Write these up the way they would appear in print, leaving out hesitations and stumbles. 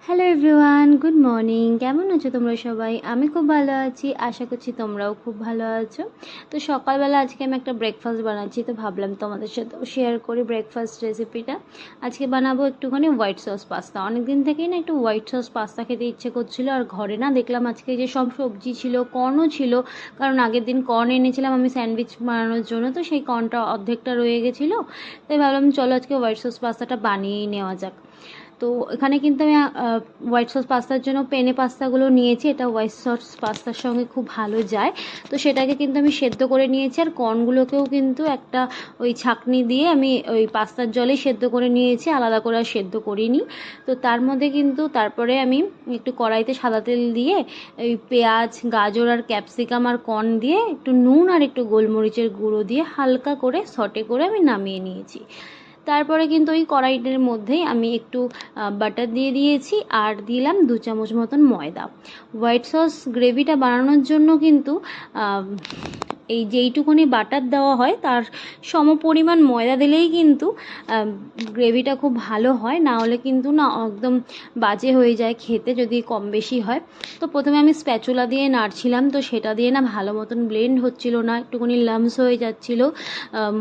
Hello everyone, good morning. কেমন আছো তোমরা সবাই? আমি খুব ভালো আছি, আশা করছি তোমরাও খুব ভালো আছো। তো সকালবেলা আজকে আমি একটা ব্রেকফাস্ট বানাচ্ছি, তো ভাবলাম তোমাদের সাথেও শেয়ার করি ব্রেকফাস্ট রেসিপিটা। আজকে বানাবো একটুখানি হোয়াইট সস পাস্তা। অনেক দিন থেকেই না একটু হোয়াইট সস পাস্তা খেতে ইচ্ছে করছিলো, আর ঘরে না দেখলাম আজকে যে সব সবজি ছিল, কর্নও ছিল, কারণ আগের দিন কর্ন এনেছিলাম আমি স্যান্ডউইচ বানানোর জন্য, তো সেই কর্নটা অর্ধেকটা রয়ে গেছিলো। তাই ভাবলাম চলো আজকে হোয়াইট সস পাস্তাটা বানিয়েই নেওয়া যাক। তো এখানে কিন্তু আমি হোয়াইট সস পাস্তার জন্য পেনে পাস্তাগুলো নিয়েছি, এটা হোয়াইট সস পাস্তার সঙ্গে খুব ভালো যায়। তো সেটাকে কিন্তু আমি সেদ্ধ করে নিয়েছি, আর কর্নগুলোকেও কিন্তু একটা ওই ছাঁকনি দিয়ে আমি ওই পাস্তার জলেই সেদ্ধ করে নিয়েছি, আলাদা করে আর সেদ্ধ করিনি। তো তার মধ্যে কিন্তু তারপরে আমি একটু কড়াইতে সাদা তেল দিয়ে ওই পেঁয়াজ, গাজর আর ক্যাপসিকাম আর কর্ন দিয়ে একটু নুন আর একটু গোলমরিচের গুঁড়ো দিয়ে হালকা করে সটে করে আমি নামিয়ে নিয়েছি। তারপরে কিন্তু ওই কড়াইটার মধ্যেই আমি একটু বাটার দিয়ে দিয়েছি, আর দিলাম 2 চামচ মতন ময়দা। হোয়াইট সস গ্রেভিটা বানানোর জন্য কিন্তু এই যেইটুকুনি বাটার দেওয়া হয় তার সমপরিমাণ ময়দা দিলেই কিন্তু গ্রেভিটা খুব ভালো হয়, না হলে কিন্তু না একদম বাজে হয়ে যায় খেতে যদি কম বেশি হয়। তো প্রথমে আমি স্প্যাচুলা দিয়ে নাড়ছিলাম, তো সেটা দিয়ে না ভালো মতন ব্লেন্ড হচ্ছিল না, একটুখানি লামস হয়ে যাচ্ছিল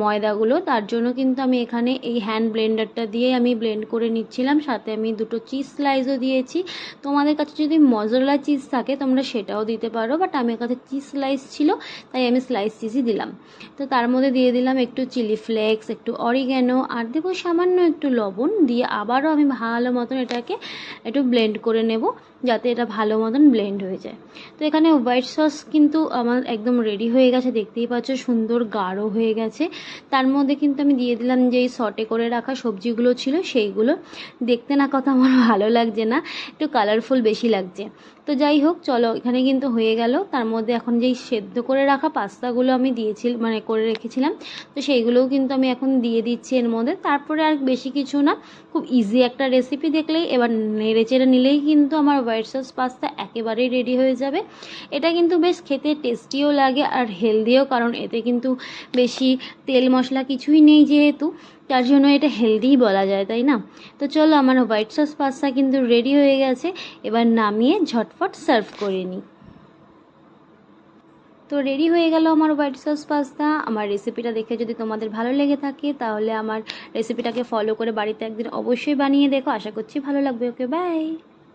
ময়দাগুলো। তার জন্য কিন্তু আমি এখানে এই হ্যান্ড ব্লেন্ডারটা দিয়ে আমি ব্লেন্ড করে নিচ্ছিলাম, সাথে আমি 2টো চিজ স্লাইসও দিয়েছি। তোমাদের কাছে যদি মজরেলা চিজ থাকে তোমরা সেটাও দিতে পারো, বাট আমার কাছে চিজ স্লাইস ছিল তাই আমি স্লাইস চিজই দিলাম। তো তার মধ্যে দিয়ে দিলাম একটু চিলি ফ্লেক্স, একটু অরিগ্যানো, আর দেবো সামান্য একটু লবণ দিয়ে আবারও আমি ভালো মতন এটাকে একটু ব্লেন্ড করে নেব, যাতে এটা ভালো মতন ব্লেন্ড হয়ে যায়। তো এখানে হোয়াইট সস কিন্তু আমার একদম রেডি হয়ে গেছে, দেখতেই পাচ্ছ সুন্দর গাঢ় হয়ে গেছে। তার মধ্যে কিন্তু আমি দিয়ে দিলাম যেই সটে করে রাখা সবজিগুলো ছিল সেইগুলো। দেখতে না কথা আমার ভালো লাগছে না, একটু কালারফুল বেশি লাগছে। তো যাই হোক, চলো এখানে কিন্তু হয়ে গেল। তার মধ্যে এখন যেই সেদ্ধ করে রাখা পাস্তাগুলো আমি মানে করে রেখেছিলাম, তো সেইগুলোও কিন্তু আমি এখন দিয়ে দিচ্ছি এর মধ্যে। তারপরে আর বেশি কিছু না, খুব ইজি একটা রেসিপি। দেখলেই এবার নেড়ে চেড়ে নিলেই কিন্তু আমার হোয়াইট সস পাস্তা একেবারেই রেডি হয়ে যাবে। এটা কিন্তু বেশ খেতে টেস্টিও লাগে আর হেলদিও, কারণ এতে কিন্তু বেশি তেল মশলা কিছুই নেই যেহেতু, তার জন্য এটা হেলদিই বলা যায়, তাই না? তো চলো, আমার হোয়াইট সস পাস্তা কিন্তু রেডি হয়ে গেছে, এবার নামিয়ে ঝটফট সার্ভ করে নিই। তো রেডি হয়ে গেল আমার হোয়াইট সস পাস্তা। আমার রেসিপিটা দেখে যদি তোমাদের ভালো লেগে থাকে তাহলে আমার রেসিপিটাকে ফলো করে বাড়িতে একদিন অবশ্যই বানিয়ে দেখো, আশা করছি ভালো লাগবে। ওকে, বাই।